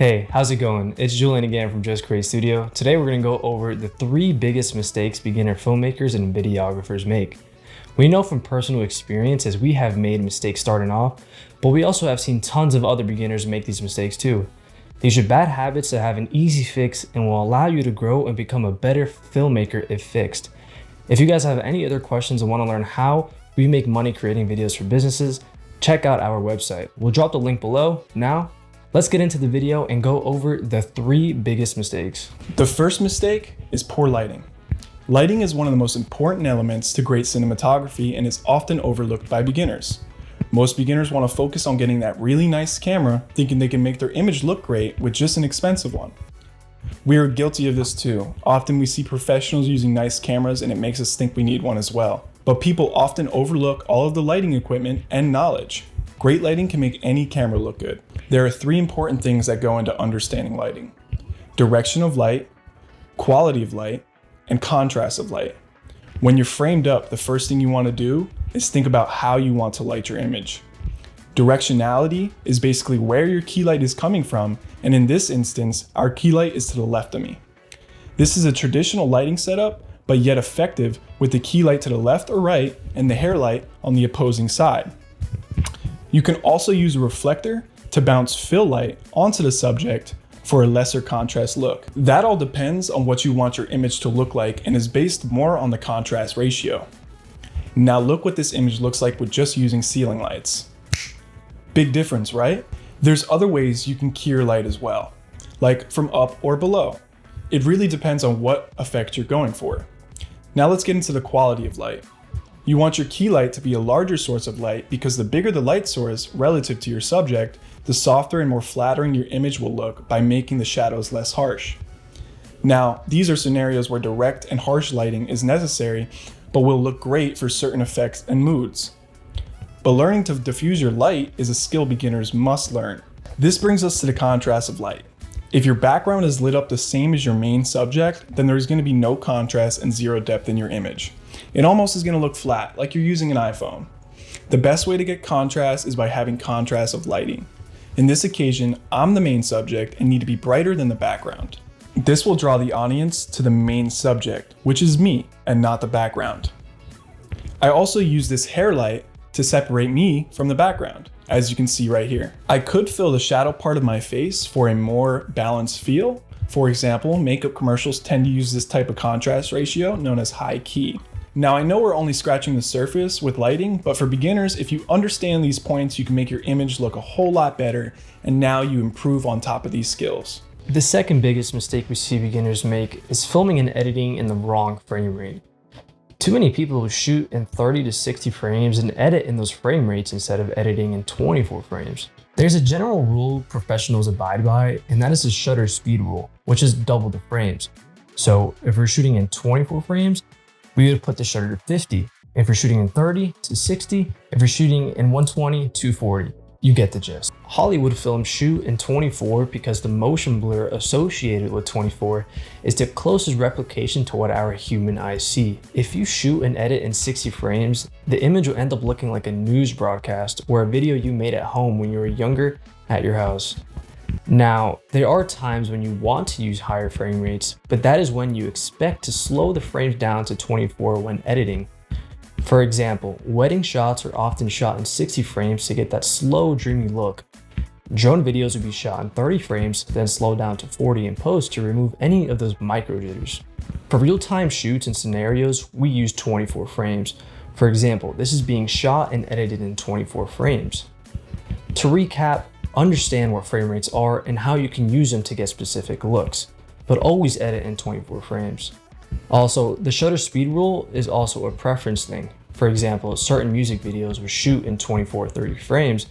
Hey, how's it going? It's Julian again from Just Create Studio. Today we're going to go over the 3 biggest mistakes beginner filmmakers and videographers make. We know from personal experience as we have made mistakes starting off, but we also have seen tons of other beginners make these mistakes too. These are bad habits that have an easy fix and will allow you to grow and become a better filmmaker if fixed. If you guys have any other questions and want to learn how we make money creating videos for businesses, check out our website. We'll drop the link below. Now, let's get into the video and go over the 3 biggest mistakes. The first mistake is poor lighting. Lighting is one of the most important elements to great cinematography and is often overlooked by beginners. Most beginners want to focus on getting that really nice camera, thinking they can make their image look great with just an expensive one. We are guilty of this too. Often we see professionals using nice cameras and it makes us think we need one as well. But people often overlook all of the lighting equipment and knowledge. Great lighting can make any camera look good. There are 3 important things that go into understanding lighting: direction of light, quality of light, and contrast of light. When you're framed up, the first thing you want to do is think about how you want to light your image. Directionality is basically where your key light is coming from, and in this instance, our key light is to the left of me. This is a traditional lighting setup, but yet effective with the key light to the left or right and the hair light on the opposing side. You can also use a reflector to bounce fill light onto the subject for a lesser contrast look. That all depends on what you want your image to look like and is based more on the contrast ratio. Now look what this image looks like with just using ceiling lights. Big difference, right? There's other ways you can key your light as well, like from up or below. It really depends on what effect you're going for. Now let's get into the quality of light. You want your key light to be a larger source of light because the bigger the light source relative to your subject, the softer and more flattering your image will look by making the shadows less harsh. Now, these are scenarios where direct and harsh lighting is necessary, but will look great for certain effects and moods. But learning to diffuse your light is a skill beginners must learn. This brings us to the contrast of light. If your background is lit up the same as your main subject, then there's going to be no contrast and 0 depth in your image. It almost is going to look flat, like you're using an iPhone. The best way to get contrast is by having contrast of lighting. In this occasion, I'm the main subject and need to be brighter than the background. This will draw the audience to the main subject, which is me and not the background. I also use this hair light to separate me from the background, as you can see right here. I could fill the shadow part of my face for a more balanced feel. For example, makeup commercials tend to use this type of contrast ratio known as high key. Now I know we're only scratching the surface with lighting, but for beginners, if you understand these points, you can make your image look a whole lot better, and now you improve on top of these skills. The second biggest mistake we see beginners make is filming and editing in the wrong frame rate. Too many people shoot in 30 to 60 frames and edit in those frame rates instead of editing in 24 frames. There's a general rule professionals abide by, and that is the shutter speed rule, which is double the frames. So if we're shooting in 24 frames, we would put the shutter to 50. If we're shooting in 30 to 60, if we're shooting in 120 to 40. You get the gist. Hollywood films shoot in 24 because the motion blur associated with 24 is the closest replication to what our human eyes see. If you shoot and edit in 60 frames, the image will end up looking like a news broadcast or a video you made at home when you were younger at your house. Now, there are times when you want to use higher frame rates, but that is when you expect to slow the frames down to 24 when editing. For example, wedding shots are often shot in 60 frames to get that slow, dreamy look. Drone videos would be shot in 30 frames, then slow down to 40 in post to remove any of those micro jitters. For real-time shoots and scenarios, we use 24 frames. For example, this is being shot and edited in 24 frames. To recap, understand what frame rates are and how you can use them to get specific looks, but always edit in 24 frames. Also, the shutter speed rule is also a preference thing. For example, certain music videos will shoot in 24 or 30 frames,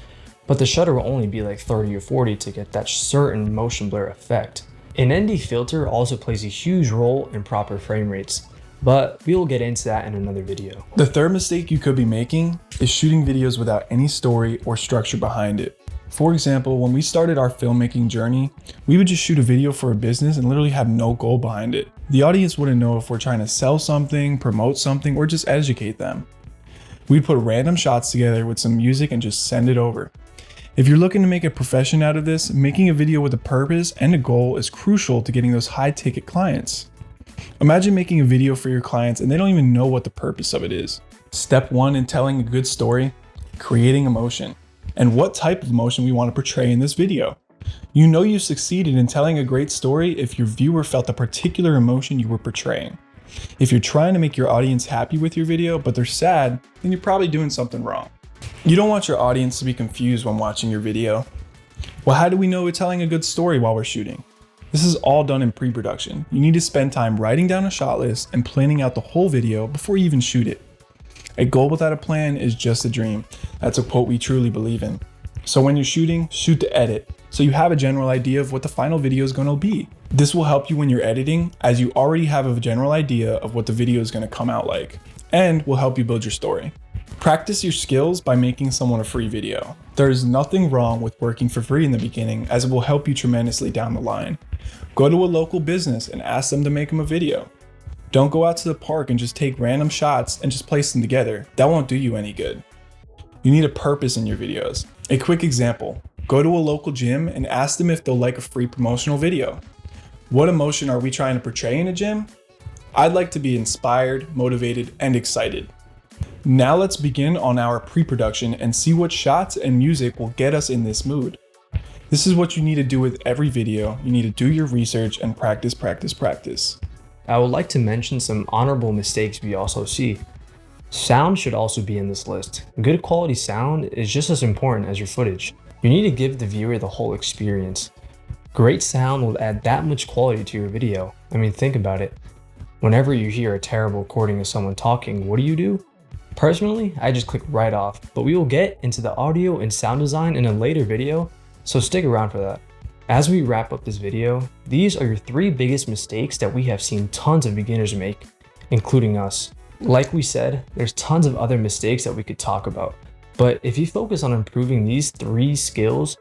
but the shutter will only be like 30 or 40 to get that certain motion blur effect. An ND filter also plays a huge role in proper frame rates, but we will get into that in another video. The third mistake you could be making is shooting videos without any story or structure behind it. For example, when we started our filmmaking journey, we would just shoot a video for a business and literally have no goal behind it. The audience wouldn't know if we're trying to sell something, promote something, or just educate them. We'd put random shots together with some music and just send it over. If you're looking to make a profession out of this, making a video with a purpose and a goal is crucial to getting those high-ticket clients. Imagine making a video for your clients and they don't even know what the purpose of it is. Step 1 in telling a good story, creating emotion, and what type of emotion we want to portray in this video. You know you succeeded in telling a great story if your viewer felt a particular emotion you were portraying. If you're trying to make your audience happy with your video, but they're sad, then you're probably doing something wrong. You don't want your audience to be confused when watching your video. Well, how do we know we're telling a good story while we're shooting? This is all done in pre-production. You need to spend time writing down a shot list and planning out the whole video before you even shoot it. A goal without a plan is just a dream. That's a quote we truly believe in. So when you're shooting, shoot to edit, so you have a general idea of what the final video is going to be. This will help you when you're editing, as you already have a general idea of what the video is going to come out like, and will help you build your story. Practice your skills by making someone a free video. There is nothing wrong with working for free in the beginning, as it will help you tremendously down the line. Go to a local business and ask them to make them a video. Don't go out to the park and just take random shots and just place them together. That won't do you any good. You need a purpose in your videos. A quick example, go to a local gym and ask them if they'll like a free promotional video. What emotion are we trying to portray in a gym? I'd like to be inspired, motivated, and excited. Now let's begin on our pre-production and see what shots and music will get us in this mood. This is what you need to do with every video. You need to do your research and practice, practice, practice. I would like to mention some honorable mistakes we also see. Sound should also be in this list. Good quality sound is just as important as your footage. You need to give the viewer the whole experience. Great sound will add that much quality to your video. I mean, think about it. Whenever you hear a terrible recording of someone talking, what do? Personally, I just click right off, but we will get into the audio and sound design in a later video, so stick around for that. As we wrap up this video, these are your 3 biggest mistakes that we have seen tons of beginners make, including us. Like we said, there's tons of other mistakes that we could talk about, but if you focus on improving these 3 skills,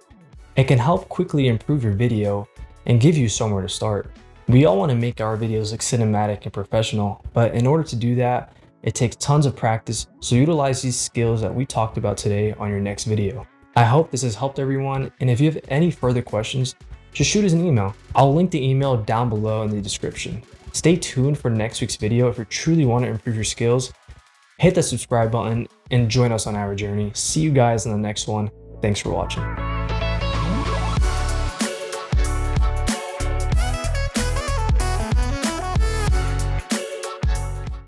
it can help quickly improve your video and give you somewhere to start. We all want to make our videos look cinematic and professional, but in order to do that, it takes tons of practice, so utilize these skills that we talked about today on your next video. I hope this has helped everyone, and if you have any further questions, just shoot us an email. I'll link the email down below in the description. Stay tuned for next week's video if you truly want to improve your skills. Hit the subscribe button and join us on our journey. See you guys in the next one. Thanks for watching.